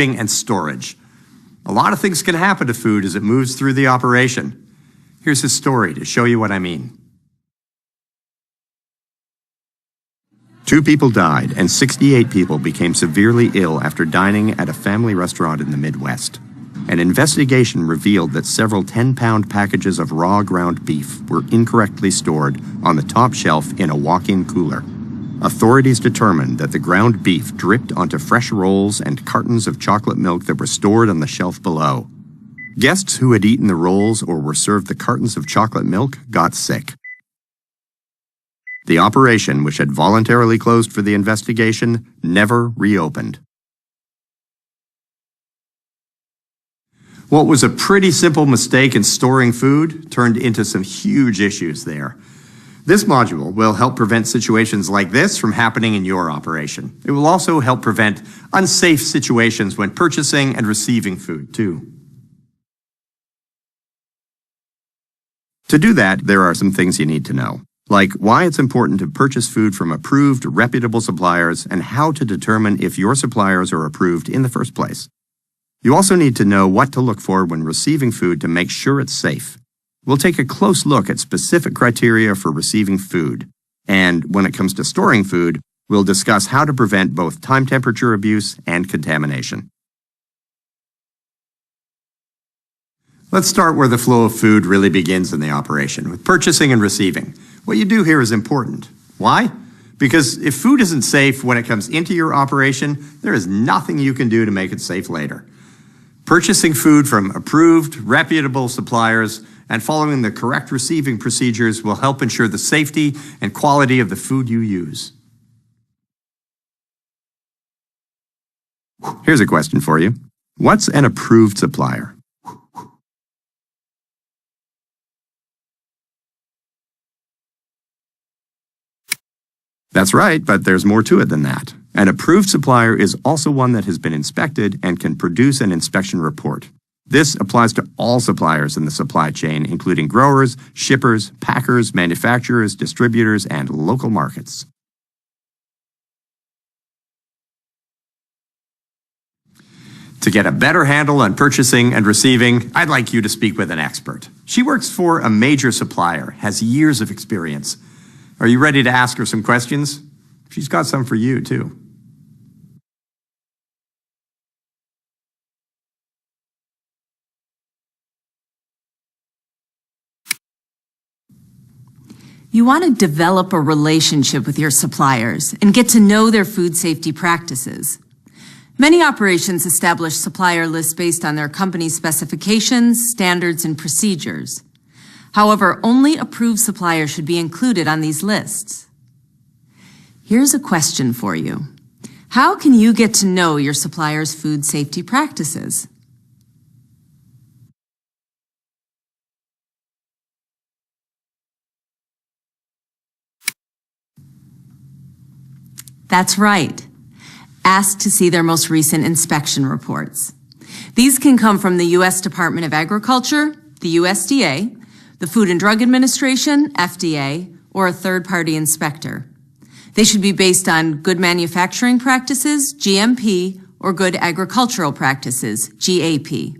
and storage. A lot of things can happen to food as it moves through the operation. Here's his story to show you what I mean. 2 people died and 68 people became severely ill after dining at a family restaurant in the Midwest. An investigation revealed that several 10-pound packages of raw ground beef were incorrectly stored on the top shelf in a walk-in cooler. Authorities determined that the ground beef dripped onto fresh rolls and cartons of chocolate milk that were stored on the shelf below. Guests who had eaten the rolls or were served the cartons of chocolate milk got sick. The operation, which had voluntarily closed for the investigation, never reopened. What was a pretty simple mistake in storing food turned into some huge issues there. This module will help prevent situations like this from happening in your operation. It will also help prevent unsafe situations when purchasing and receiving food, too. To do that, there are some things you need to know, like why it's important to purchase food from approved, reputable suppliers and how to determine if your suppliers are approved in the first place. You also need to know what to look for when receiving food to make sure it's safe. We'll take a close look at specific criteria for receiving food. And when it comes to storing food, we'll discuss how to prevent both time temperature abuse and contamination. Let's start where the flow of food really begins in the operation, with purchasing and receiving. What you do here is important. Why? Because if food isn't safe when it comes into your operation, there is nothing you can do to make it safe later. Purchasing food from approved, reputable suppliers and following the correct receiving procedures will help ensure the safety and quality of the food you use. Here's a question for you. What's an approved supplier? That's right, but there's more to it than that. An approved supplier is also one that has been inspected and can produce an inspection report. This applies to all suppliers in the supply chain, including growers, shippers, packers, manufacturers, distributors, and local markets. To get a better handle on purchasing and receiving, I'd like you to speak with an expert. She works for a major supplier, has years of experience. Are you ready to ask her some questions? She's got some for you, too. You want to develop a relationship with your suppliers and get to know their food safety practices. Many operations establish supplier lists based on their company's specifications, standards, and procedures. However, only approved suppliers should be included on these lists. Here's a question for you. How can you get to know your supplier's food safety practices? That's right. Ask to see their most recent inspection reports. These can come from the U.S. Department of Agriculture, the USDA, the Food and Drug Administration, FDA, or a third-party inspector. They should be based on good manufacturing practices, GMP, or good agricultural practices, GAP.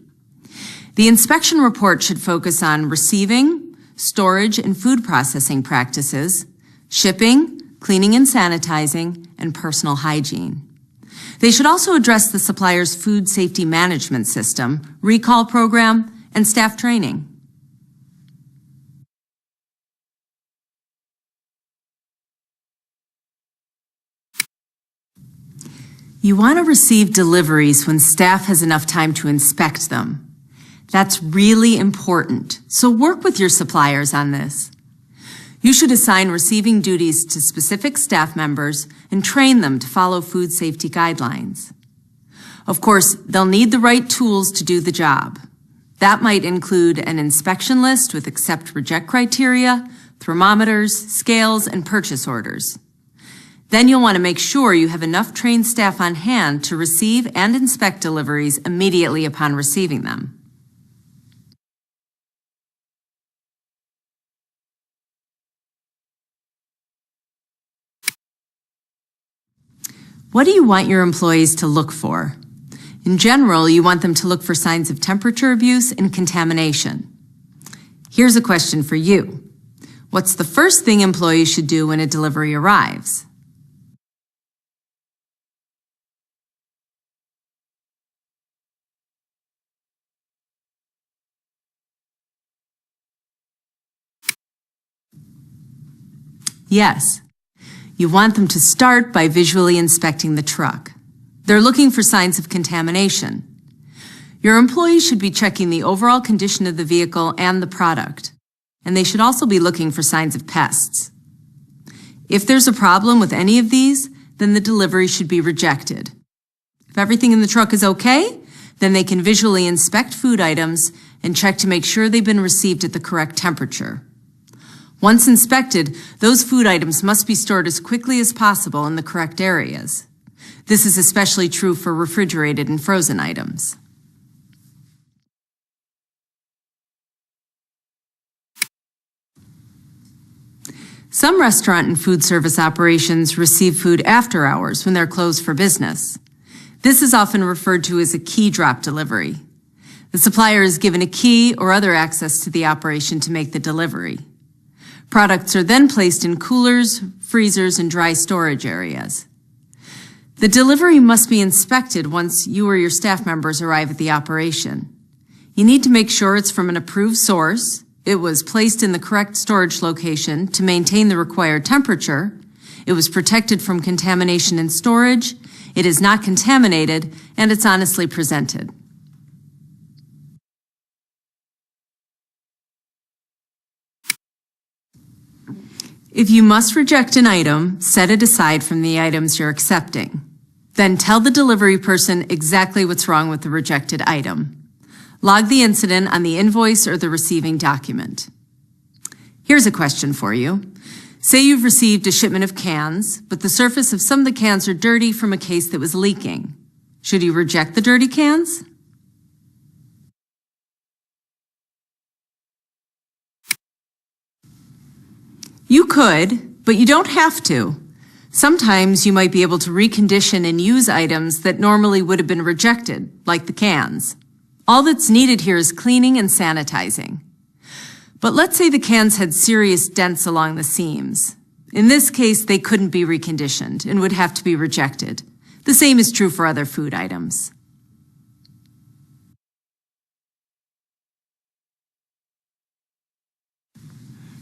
The inspection report should focus on receiving, storage, and food processing practices, shipping, cleaning and sanitizing, and personal hygiene. They should also address the supplier's food safety management system, recall program, and staff training. You want to receive deliveries when staff has enough time to inspect them. That's really important, so work with your suppliers on this. You should assign receiving duties to specific staff members and train them to follow food safety guidelines. Of course, they'll need the right tools to do the job. That might include an inspection list with accept-reject criteria, thermometers, scales, and purchase orders. Then you'll want to make sure you have enough trained staff on hand to receive and inspect deliveries immediately upon receiving them. What do you want your employees to look for? In general, you want them to look for signs of temperature abuse and contamination. Here's a question for you. What's the first thing employees should do when a delivery arrives? Yes, you want them to start by visually inspecting the truck. They're looking for signs of contamination. Your employees should be checking the overall condition of the vehicle and the product, and they should also be looking for signs of pests. If there's a problem with any of these, then the delivery should be rejected. If everything in the truck is okay, then they can visually inspect food items and check to make sure they've been received at the correct temperature. Once inspected, those food items must be stored as quickly as possible in the correct areas. This is especially true for refrigerated and frozen items. Some restaurant and food service operations receive food after hours when they're closed for business. This is often referred to as a key drop delivery. The supplier is given a key or other access to the operation to make the delivery. Products are then placed in coolers, freezers, and dry storage areas. The delivery must be inspected once you or your staff members arrive at the operation. You need to make sure it's from an approved source, it was placed in the correct storage location to maintain the required temperature, it was protected from contamination in storage, it is not contaminated, and it's honestly presented. If you must reject an item, set it aside from the items you're accepting. Then tell the delivery person exactly what's wrong with the rejected item. Log the incident on the invoice or the receiving document. Here's a question for you. Say you've received a shipment of cans, but the surface of some of the cans are dirty from a case that was leaking. Should you reject the dirty cans? You could, but you don't have to. Sometimes you might be able to recondition and use items that normally would have been rejected, like the cans. All that's needed here is cleaning and sanitizing. But let's say the cans had serious dents along the seams. In this case, they couldn't be reconditioned and would have to be rejected. The same is true for other food items.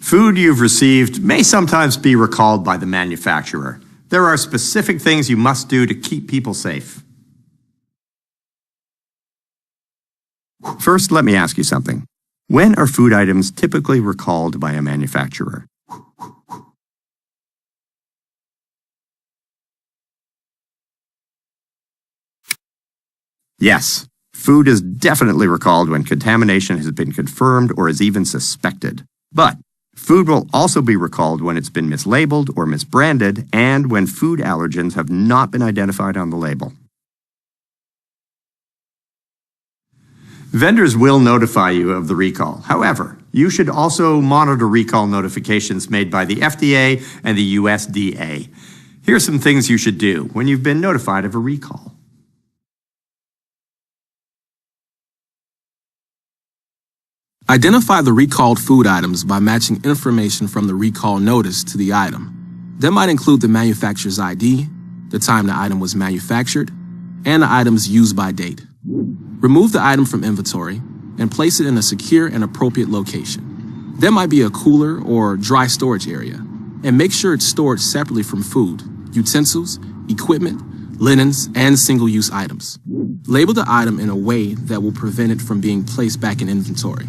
Food you've received may sometimes be recalled by the manufacturer. There are specific things you must do to keep people safe. First, let me ask you something. When are food items typically recalled by a manufacturer? Yes, food is definitely recalled when contamination has been confirmed or is even suspected. But food will also be recalled when it's been mislabeled or misbranded and when food allergens have not been identified on the label. Vendors will notify you of the recall. However, you should also monitor recall notifications made by the FDA and the USDA. Here are some things you should do when you've been notified of a recall. Identify the recalled food items by matching information from the recall notice to the item. That might include the manufacturer's ID, the time the item was manufactured, and the item's use-by date. Remove the item from inventory and place it in a secure and appropriate location. There might be a cooler or dry storage area, and make sure it's stored separately from food, utensils, equipment, linens, and single-use items. Label the item in a way that will prevent it from being placed back in inventory.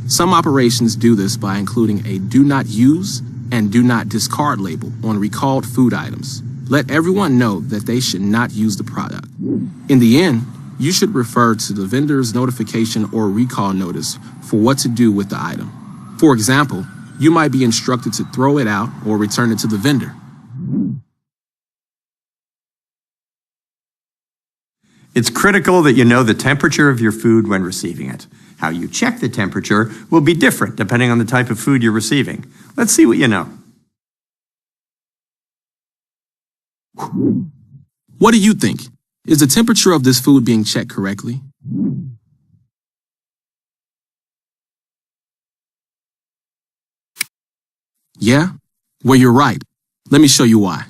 Some operations do this by including a do not use and do not discard label on recalled food items. Let everyone know that they should not use the product. In the end, you should refer to the vendor's notification or recall notice for what to do with the item. For example, you might be instructed to throw it out or return it to the vendor. It's critical that you know the temperature of your food when receiving it. How you check the temperature will be different depending on the type of food you're receiving. Let's see what you know. What do you think? Is the temperature of this food being checked correctly? Yeah? Well, you're right. Let me show you why.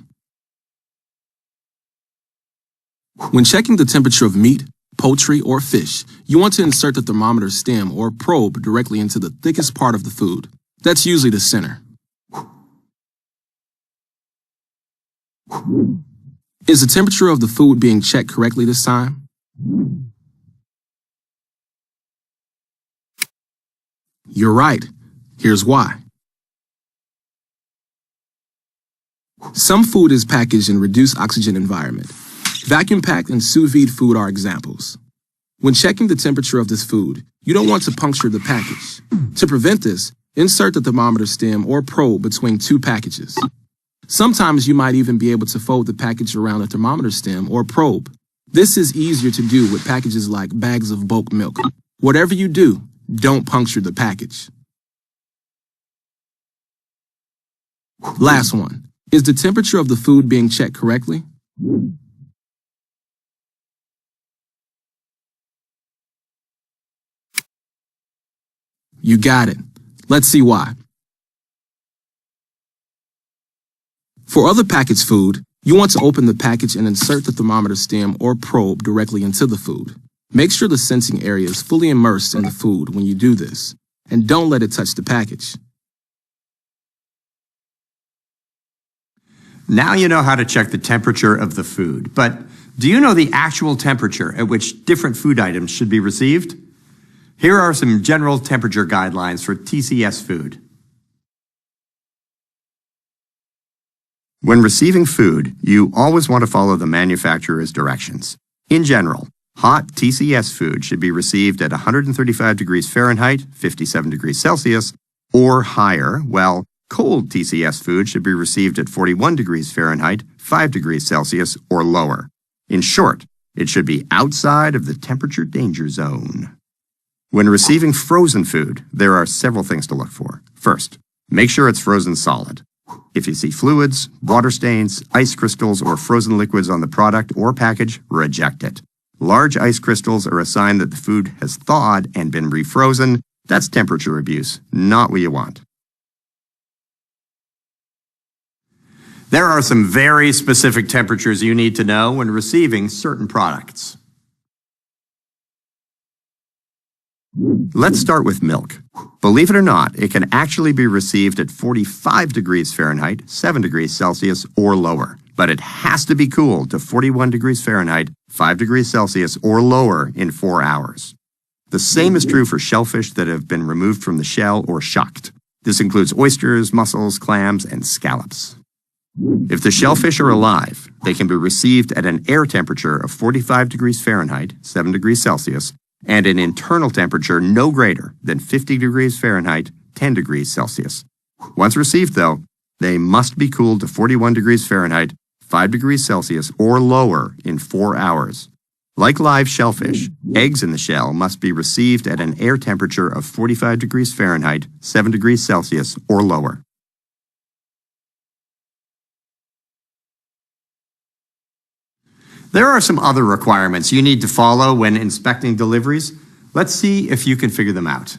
When checking the temperature of meat, poultry, or fish, you want to insert the thermometer stem or probe directly into the thickest part of the food. That's usually the center. Is the temperature of the food being checked correctly this time? You're right. Here's why. Some food is packaged in reduced oxygen environment. Vacuum-packed and sous vide food are examples. When checking the temperature of this food, you don't want to puncture the package. To prevent this, insert the thermometer stem or probe between two packages. Sometimes you might even be able to fold the package around the thermometer stem or probe. This is easier to do with packages like bags of bulk milk. Whatever you do, don't puncture the package. Last one. Is the temperature of the food being checked correctly? You got it. Let's see why. For other packaged food, you want to open the package and insert the thermometer stem or probe directly into the food. Make sure the sensing area is fully immersed in the food when you do this, and don't let it touch the package. Now you know how to check the temperature of the food, but do you know the actual temperature at which different food items should be received? Here are some general temperature guidelines for TCS food. When receiving food, you always want to follow the manufacturer's directions. In general, hot TCS food should be received at 135 degrees Fahrenheit, 57 degrees Celsius, or higher, while cold TCS food should be received at 41 degrees Fahrenheit, 5 degrees Celsius, or lower. In short, it should be outside of the temperature danger zone. When receiving frozen food, there are several things to look for. First, make sure it's frozen solid. If you see fluids, water stains, ice crystals, or frozen liquids on the product or package, reject it. Large ice crystals are a sign that the food has thawed and been refrozen. That's temperature abuse, not what you want. There are some very specific temperatures you need to know when receiving certain products. Let's start with milk. Believe it or not, it can actually be received at 45 degrees Fahrenheit, 7 degrees Celsius, or lower. But it has to be cooled to 41 degrees Fahrenheit, 5 degrees Celsius, or lower in 4 hours. The same is true for shellfish that have been removed from the shell or shucked. This includes oysters, mussels, clams, and scallops. If the shellfish are alive, they can be received at an air temperature of 45 degrees Fahrenheit, 7 degrees Celsius, and an internal temperature no greater than 50 degrees Fahrenheit, 10 degrees Celsius. Once received, though, they must be cooled to 41 degrees Fahrenheit, 5 degrees Celsius, or lower in 4 hours. Like live shellfish, eggs in the shell must be received at an air temperature of 45 degrees Fahrenheit, 7 degrees Celsius, or lower. There are some other requirements you need to follow when inspecting deliveries. Let's see if you can figure them out.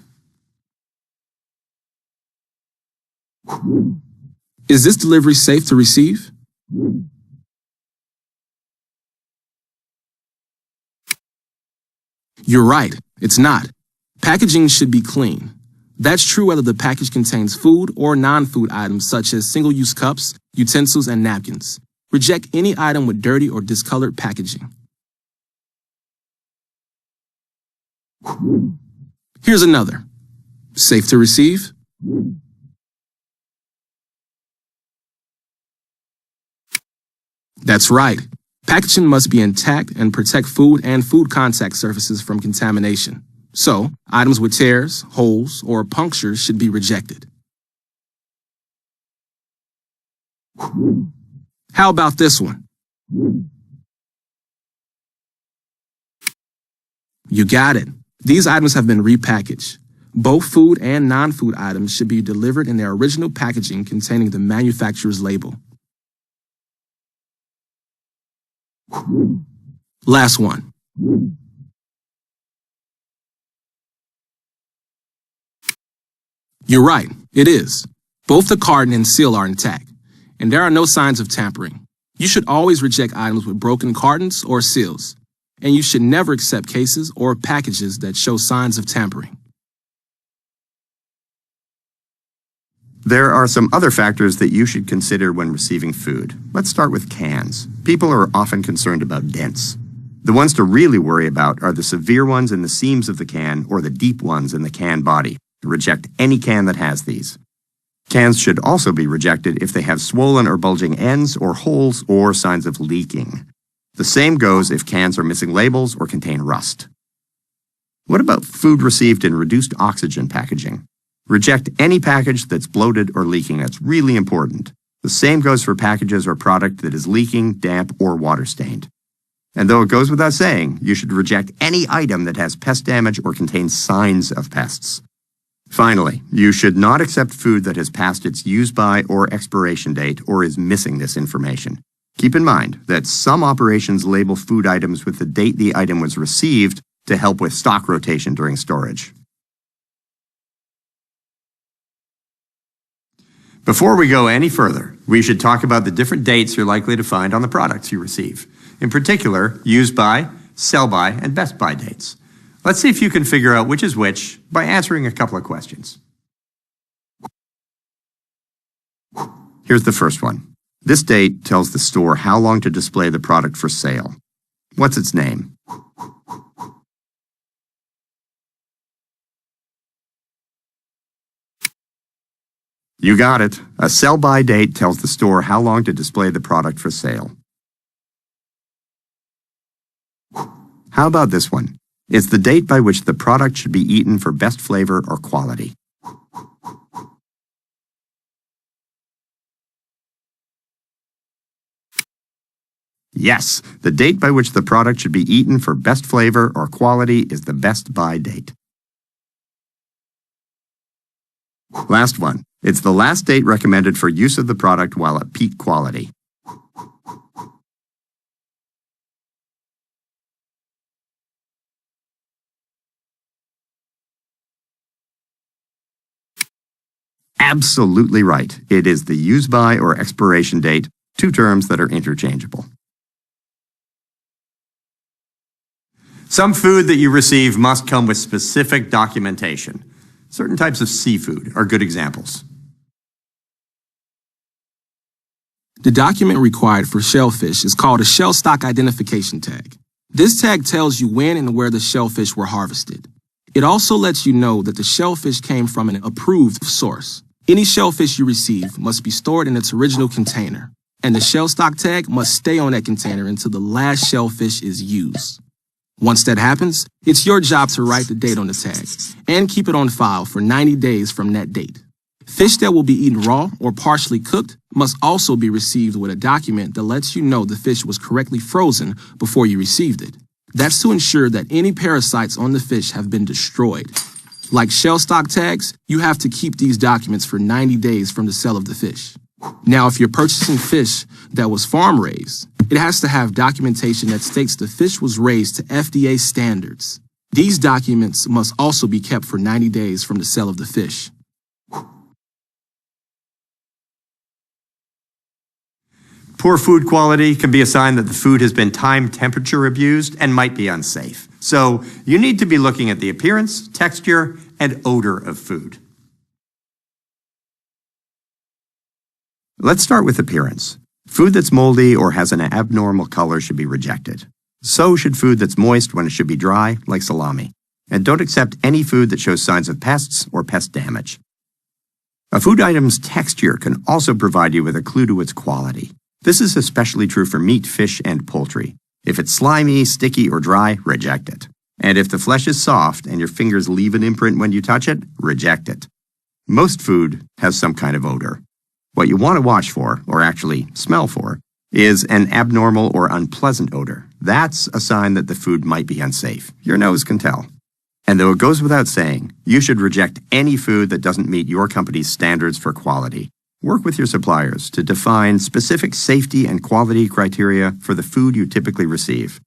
Is this delivery safe to receive? You're right, it's not. Packaging should be clean. That's true whether the package contains food or non-food items such as single-use cups, utensils, and napkins. Reject any item with dirty or discolored packaging. Here's another. Safe to receive? That's right. Packaging must be intact and protect food and food contact surfaces from contamination. So, items with tears, holes, or punctures should be rejected. How about this one? You got it. These items have been repackaged. Both food and non-food items should be delivered in their original packaging containing the manufacturer's label. Last one. You're right, it is. Both the carton and seal are intact, and there are no signs of tampering. You should always reject items with broken cartons or seals, and you should never accept cases or packages that show signs of tampering. There are some other factors that you should consider when receiving food. Let's start with cans. People are often concerned about dents. The ones to really worry about are the severe ones in the seams of the can or the deep ones in the can body. Reject any can that has these. Cans should also be rejected if they have swollen or bulging ends or holes or signs of leaking. The same goes if cans are missing labels or contain rust. What about food received in reduced oxygen packaging? Reject any package that's bloated or leaking. That's really important. The same goes for packages or product that is leaking, damp, or water-stained. And though it goes without saying, you should reject any item that has pest damage or contains signs of pests. Finally, you should not accept food that has passed its use-by or expiration date or is missing this information. Keep in mind that some operations label food items with the date the item was received to help with stock rotation during storage. Before we go any further, we should talk about the different dates you're likely to find on the products you receive. In particular, use-by, sell-by, and best-by dates. Let's see if you can figure out which is which by answering a couple of questions. Here's the first one. This date tells the store how long to display the product for sale. What's its name? You got it. A sell-by date tells the store how long to display the product for sale. How about this one? It's the date by which the product should be eaten for best flavor or quality. Yes, the date by which the product should be eaten for best flavor or quality is the best by date. Last one. It's the last date recommended for use of the product while at peak quality. Absolutely right. It is the use-by or expiration date, two terms that are interchangeable. Some food that you receive must come with specific documentation. Certain types of seafood are good examples. The document required for shellfish is called a shell stock identification tag. This tag tells you when and where the shellfish were harvested. It also lets you know that the shellfish came from an approved source. Any shellfish you receive must be stored in its original container, and the shell stock tag must stay on that container until the last shellfish is used. Once that happens, it's your job to write the date on the tag and keep it on file for 90 days from that date. Fish that will be eaten raw or partially cooked must also be received with a document that lets you know the fish was correctly frozen before you received it. That's to ensure that any parasites on the fish have been destroyed. Like shell stock tags, you have to keep these documents for 90 days from the sale of the fish. Now, if you're purchasing fish that was farm raised, it has to have documentation that states the fish was raised to FDA standards. These documents must also be kept for 90 days from the sale of the fish. Poor food quality can be a sign that the food has been temperature abused and might be unsafe. So you need to be looking at the appearance, texture, and odor of food. Let's start with appearance. Food that's moldy or has an abnormal color should be rejected. So should food that's moist when it should be dry, like salami. And don't accept any food that shows signs of pests or pest damage. A food item's texture can also provide you with a clue to its quality. This is especially true for meat, fish, and poultry. If it's slimy, sticky, or dry, reject it. And if the flesh is soft and your fingers leave an imprint when you touch it, reject it. Most food has some kind of odor. What you want to watch for, or actually smell for, is an abnormal or unpleasant odor. That's a sign that the food might be unsafe. Your nose can tell. And though it goes without saying, you should reject any food that doesn't meet your company's standards for quality. Work with your suppliers to define specific safety and quality criteria for the food you typically receive.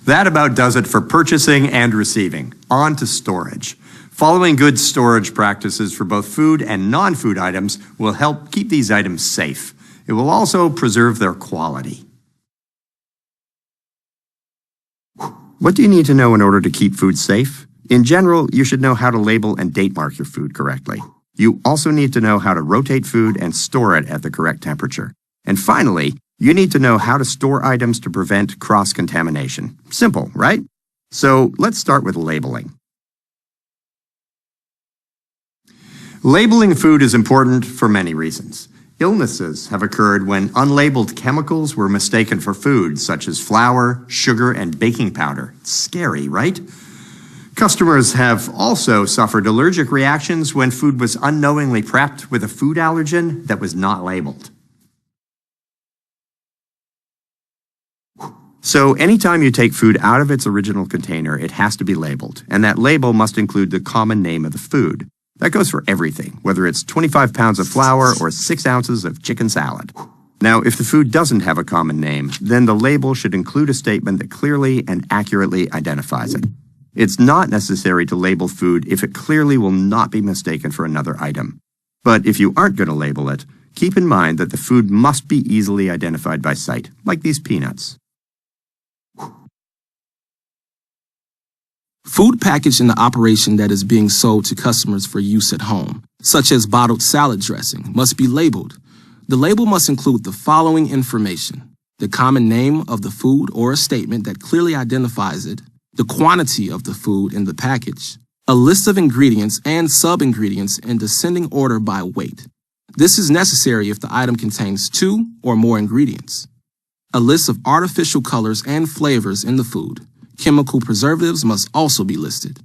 That about does it for purchasing and receiving. On to storage. Following good storage practices for both food and non-food items will help keep these items safe. It will also preserve their quality. What do you need to know in order to keep food safe? In general, you should know how to label and date mark your food correctly. You also need to know how to rotate food and store it at the correct temperature. And finally, you need to know how to store items to prevent cross-contamination. Simple, right? So let's start with labeling. Labeling food is important for many reasons. Illnesses have occurred when unlabeled chemicals were mistaken for food, such as flour, sugar, and baking powder. It's scary, right? Customers have also suffered allergic reactions when food was unknowingly prepped with a food allergen that was not labeled. So anytime you take food out of its original container, it has to be labeled, and that label must include the common name of the food. That goes for everything, whether it's 25 pounds of flour or 6 ounces of chicken salad. Now, if the food doesn't have a common name, then the label should include a statement that clearly and accurately identifies it. It's not necessary to label food if it clearly will not be mistaken for another item. But if you aren't going to label it, keep in mind that the food must be easily identified by sight, like these peanuts. Food packaged in the operation that is being sold to customers for use at home, such as bottled salad dressing, must be labeled. The label must include the following information: the common name of the food or a statement that clearly identifies it, the quantity of the food in the package, a list of ingredients and sub-ingredients in descending order by weight. This is necessary if the item contains 2 or more ingredients. A list of artificial colors and flavors in the food. Chemical preservatives must also be listed.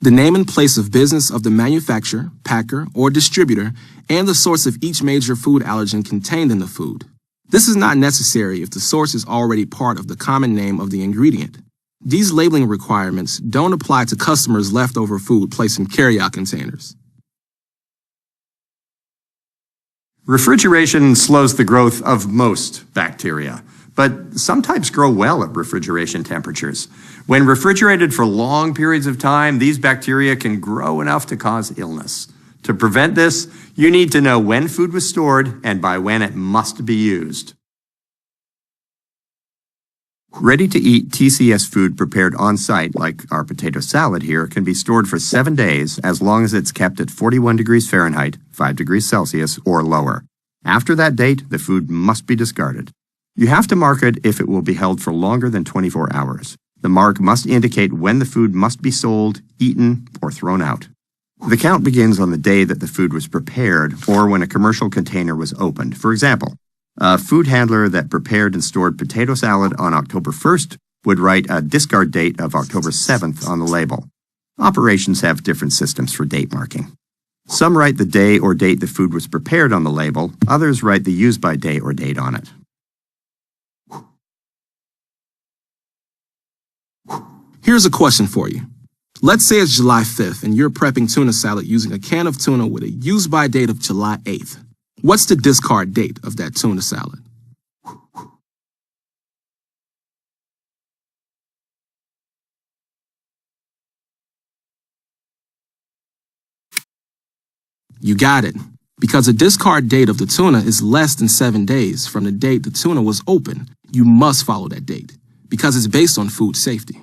The name and place of business of the manufacturer, packer, or distributor, and the source of each major food allergen contained in the food. This is not necessary if the source is already part of the common name of the ingredient. These labeling requirements don't apply to customers' leftover food placed in carryout containers. Refrigeration slows the growth of most bacteria, but some types grow well at refrigeration temperatures. When refrigerated for long periods of time, these bacteria can grow enough to cause illness. To prevent this, you need to know when food was stored and by when it must be used. Ready-to-eat TCS food prepared on-site, like our potato salad here, can be stored for 7 days as long as it's kept at 41 degrees Fahrenheit, 5 degrees Celsius, or lower. After that date, the food must be discarded. You have to mark it if it will be held for longer than 24 hours. The mark must indicate when the food must be sold, eaten, or thrown out. The count begins on the day that the food was prepared or when a commercial container was opened. For example, a food handler that prepared and stored potato salad on October 1st would write a discard date of October 7th on the label. Operations have different systems for date marking. Some write the day or date the food was prepared on the label. Others write the use-by date or date on it. Here's a question for you. Let's say it's July 5th and you're prepping tuna salad using a can of tuna with a use-by date of July 8th. What's the discard date of that tuna salad? You got it. Because the discard date of the tuna is less than 7 days from the date the tuna was opened, you must follow that date, because it's based on food safety.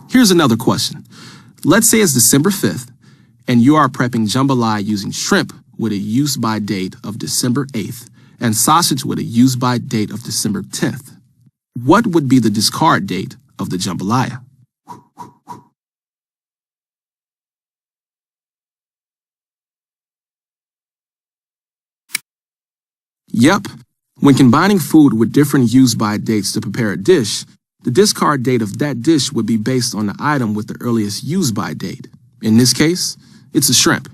Here's another question. Let's say it's December 5th, and you are prepping jambalaya using shrimp with a use-by date of December 8th and sausage with a use-by date of December 10th. What would be the discard date of the jambalaya? Yep, when combining food with different use-by dates to prepare a dish, the discard date of that dish would be based on the item with the earliest use-by date. In this case, it's a shrimp.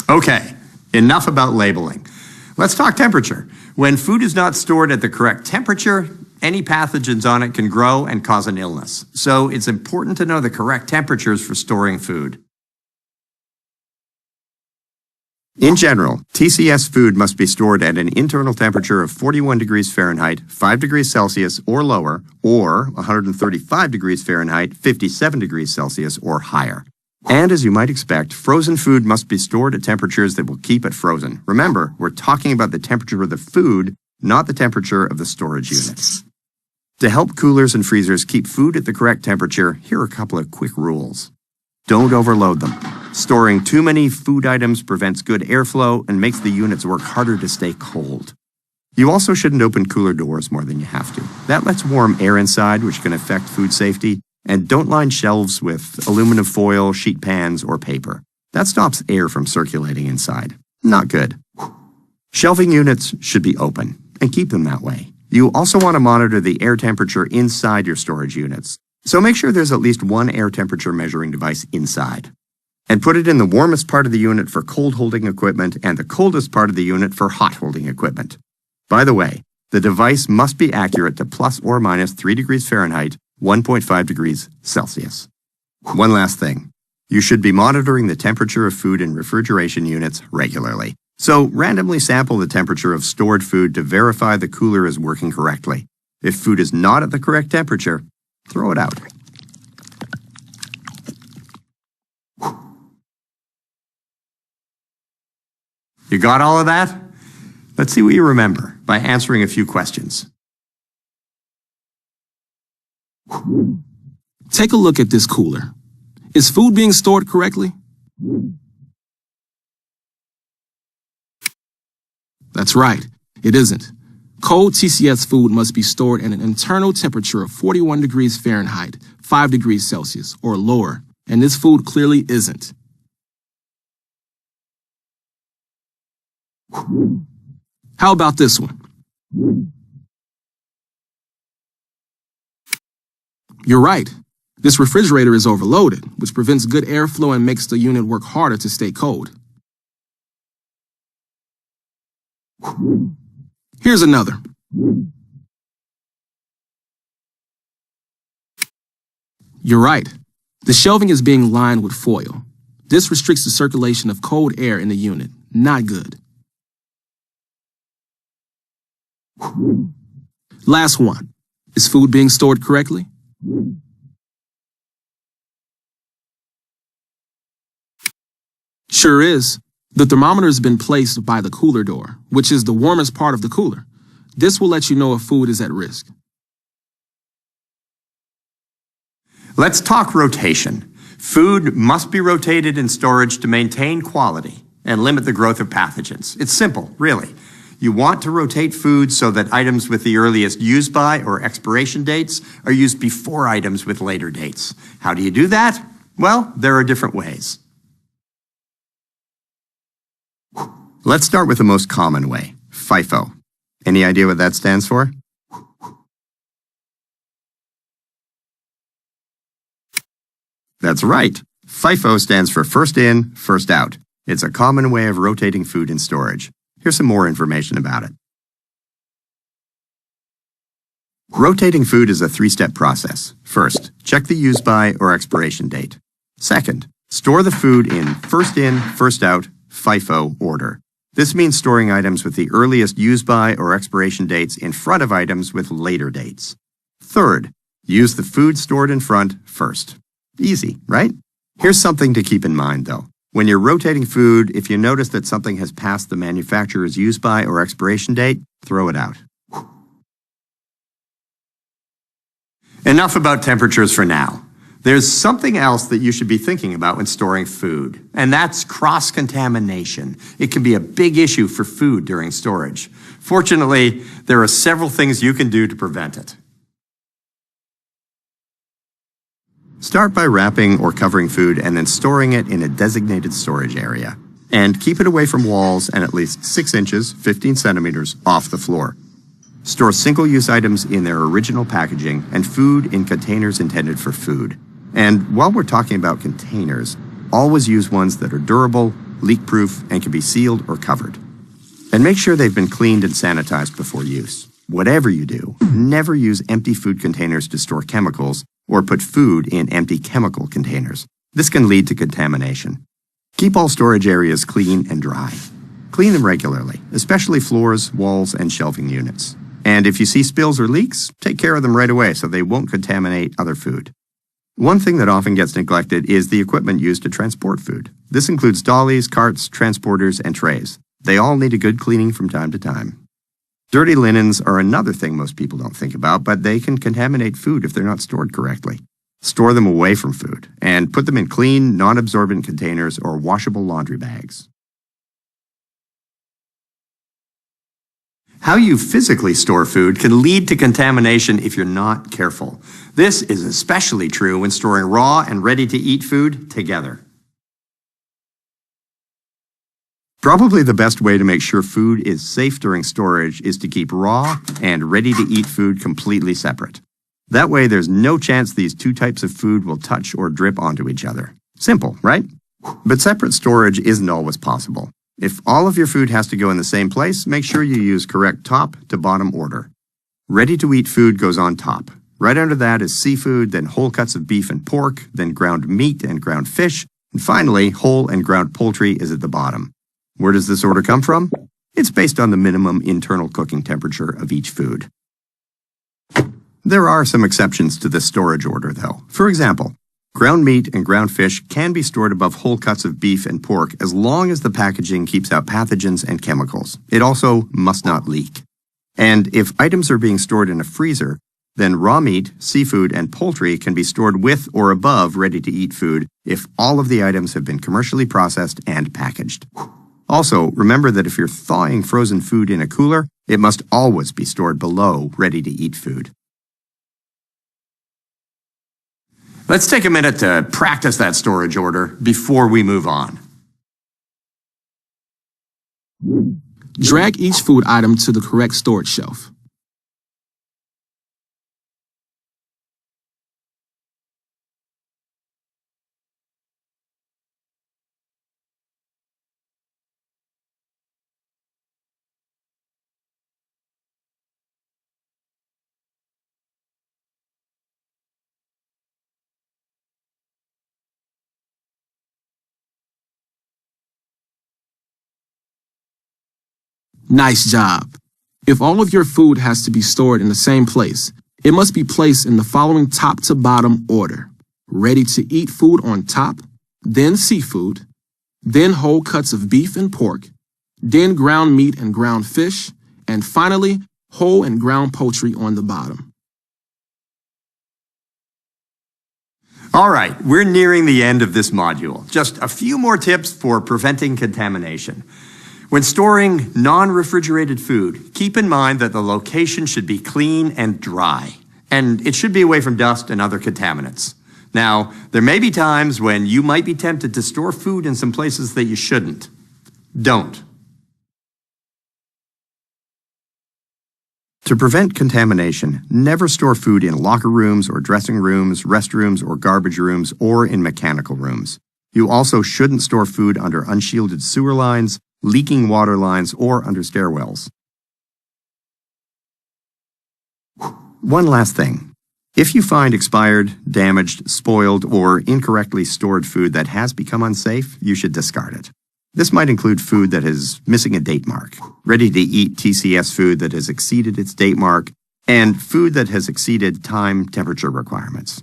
Okay, enough about labeling. Let's talk temperature. When food is not stored at the correct temperature, any pathogens on it can grow and cause an illness. So it's important to know the correct temperatures for storing food. In general, TCS food must be stored at an internal temperature of 41 degrees Fahrenheit, 5 degrees Celsius or lower, or 135 degrees Fahrenheit, 57 degrees Celsius or higher. And as you might expect, frozen food must be stored at temperatures that will keep it frozen. Remember, we're talking about the temperature of the food, not the temperature of the storage unit. To help coolers and freezers keep food at the correct temperature, here are a couple of quick rules. Don't overload them. Storing too many food items prevents good airflow and makes the units work harder to stay cold. You also shouldn't open cooler doors more than you have to. That lets warm air inside, which can affect food safety. And don't line shelves with aluminum foil, sheet pans, or paper. That stops air from circulating inside. Not good. Shelving units should be open, and keep them that way. You also want to monitor the air temperature inside your storage units. So make sure there's at least one air temperature measuring device inside. And put it in the warmest part of the unit for cold holding equipment and the coldest part of the unit for hot holding equipment. By the way, the device must be accurate to plus or minus 3 degrees Fahrenheit, 1.5 degrees Celsius. One last thing. You should be monitoring the temperature of food in refrigeration units regularly. So randomly sample the temperature of stored food to verify the cooler is working correctly. If food is not at the correct temperature, throw it out. You got all of that? Let's see what you remember by answering a few questions. Take a look at this cooler. Is food being stored correctly? That's right, it isn't. Cold TCS food must be stored at an internal temperature of 41 degrees Fahrenheit, 5 degrees Celsius, or lower, and this food clearly isn't. How about this one? You're right. This refrigerator is overloaded, which prevents good airflow and makes the unit work harder to stay cold. Here's another. You're right. The shelving is being lined with foil. This restricts the circulation of cold air in the unit. Not good. Last one. Is food being stored correctly? Sure is. The thermometer has been placed by the cooler door, which is the warmest part of the cooler. This will let you know if food is at risk. Let's talk rotation. Food must be rotated in storage to maintain quality and limit the growth of pathogens. It's simple, really. You want to rotate food so that items with the earliest use by or expiration dates are used before items with later dates. How do you do that? Well, there are different ways. Let's start with the most common way, FIFO. Any idea what that stands for? That's right. FIFO stands for first in, first out. It's a common way of rotating food in storage. Here's some more information about it. Rotating food is a three-step process. First, check the use by or expiration date. Second, store the food in first in, first out, FIFO order. This means storing items with the earliest use by or expiration dates in front of items with later dates. Third, use the food stored in front first. Easy, right? Here's something to keep in mind, though. When you're rotating food, if you notice that something has passed the manufacturer's use by or expiration date, throw it out. Enough about temperatures for now. There's something else that you should be thinking about when storing food, and that's cross-contamination. It can be a big issue for food during storage. Fortunately, there are several things you can do to prevent it. Start by wrapping or covering food and then storing it in a designated storage area. And keep it away from walls and at least 6 inches, 15 centimeters, off the floor. Store single-use items in their original packaging and food in containers intended for food. And while we're talking about containers, always use ones that are durable, leak-proof, and can be sealed or covered. And make sure they've been cleaned and sanitized before use. Whatever you do, never use empty food containers to store chemicals or put food in empty chemical containers. This can lead to contamination. Keep all storage areas clean and dry. Clean them regularly, especially floors, walls, and shelving units. And if you see spills or leaks, take care of them right away so they won't contaminate other food. One thing that often gets neglected is the equipment used to transport food. This includes dollies, carts, transporters, and trays. They all need a good cleaning from time to time. Dirty linens are another thing most people don't think about, but they can contaminate food if they're not stored correctly. Store them away from food, and put them in clean, non-absorbent containers or washable laundry bags. How you physically store food can lead to contamination if you're not careful. This is especially true when storing raw and ready-to-eat food together. Probably the best way to make sure food is safe during storage is to keep raw and ready-to-eat food completely separate. That way there's no chance these two types of food will touch or drip onto each other. Simple, right? But separate storage isn't always possible. If all of your food has to go in the same place, make sure you use correct top to bottom order. Ready-to-eat food goes on top. Right under that is seafood, then whole cuts of beef and pork, then ground meat and ground fish, and finally, whole and ground poultry is at the bottom. Where does this order come from? It's based on the minimum internal cooking temperature of each food. There are some exceptions to this storage order, though. For example, ground meat and ground fish can be stored above whole cuts of beef and pork as long as the packaging keeps out pathogens and chemicals. It also must not leak. And if items are being stored in a freezer, then raw meat, seafood, and poultry can be stored with or above ready-to-eat food if all of the items have been commercially processed and packaged. Also, remember that if you're thawing frozen food in a cooler, it must always be stored below ready-to-eat food. Let's take a minute to practice that storage order before we move on. Drag each food item to the correct storage shelf. Nice job. If all of your food has to be stored in the same place, it must be placed in the following top to bottom order. Ready to eat food on top, then seafood, then whole cuts of beef and pork, then ground meat and ground fish, and finally, whole and ground poultry on the bottom. All right, we're nearing the end of this module. Just a few more tips for preventing contamination. When storing non-refrigerated food, keep in mind that the location should be clean and dry, and it should be away from dust and other contaminants. Now, there may be times when you might be tempted to store food in some places that you shouldn't. Don't. To prevent contamination, never store food in locker rooms or dressing rooms, restrooms or garbage rooms, or in mechanical rooms. You also shouldn't store food under unshielded sewer lines, leaking water lines, or under stairwells. One last thing. If you find expired, damaged, spoiled, or incorrectly stored food that has become unsafe, you should discard it. This might include food that is missing a date mark, ready-to-eat TCS food that has exceeded its date mark, and food that has exceeded time temperature requirements.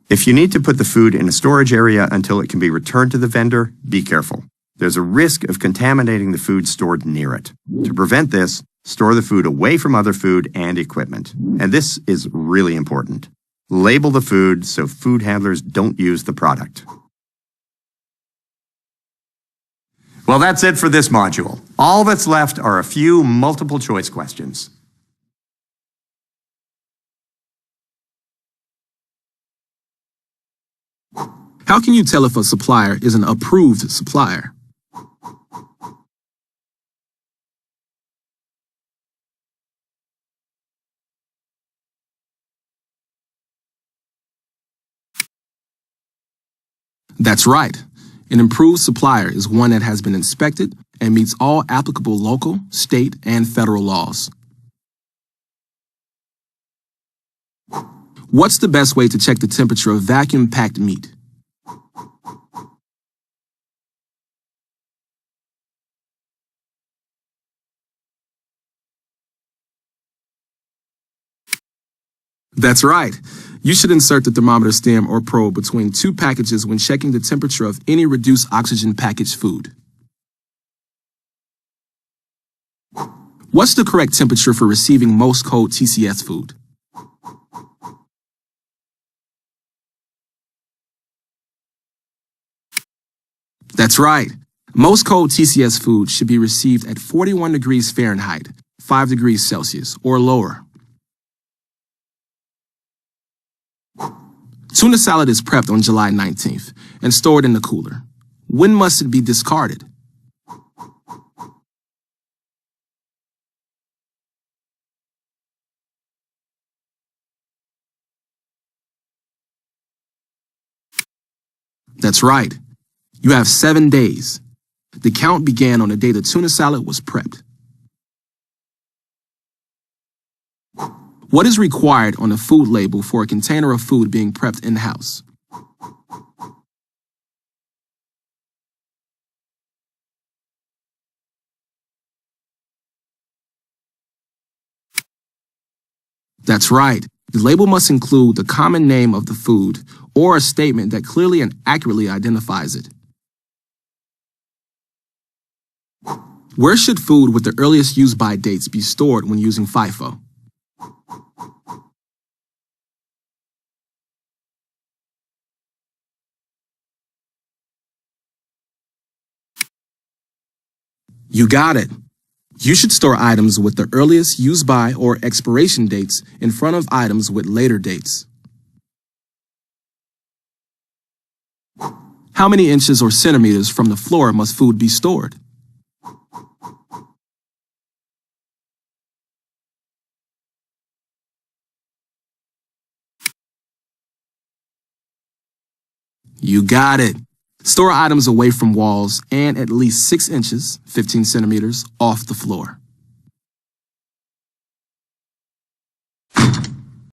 If you need to put the food in a storage area until it can be returned to the vendor, be careful. There's a risk of contaminating the food stored near it. To prevent this, store the food away from other food and equipment. And this is really important. Label the food so food handlers don't use the product. Well, that's it for this module. All that's left are a few multiple choice questions. How can you tell if a supplier is an approved supplier? That's right. An approved supplier is one that has been inspected and meets all applicable local, state, and federal laws. What's the best way to check the temperature of vacuum-packed meat? That's right. You should insert the thermometer stem or probe between two packages when checking the temperature of any reduced oxygen packaged food. What's the correct temperature for receiving most cold TCS food? That's right. Most cold TCS food should be received at 41 degrees Fahrenheit, 5 degrees Celsius, or lower. Tuna salad is prepped on July 19th and stored in the cooler. When must it be discarded? That's right. You have 7 days. The count began on the day the tuna salad was prepped. What is required on a food label for a container of food being prepped in-house? That's right. The label must include the common name of the food or a statement that clearly and accurately identifies it. Where should food with the earliest use-by dates be stored when using FIFO? You got it. You should store items with the earliest use-by or expiration dates in front of items with later dates. How many inches or centimeters from the floor must food be stored? You got it. Store items away from walls and at least 6 inches, 15 centimeters, off the floor.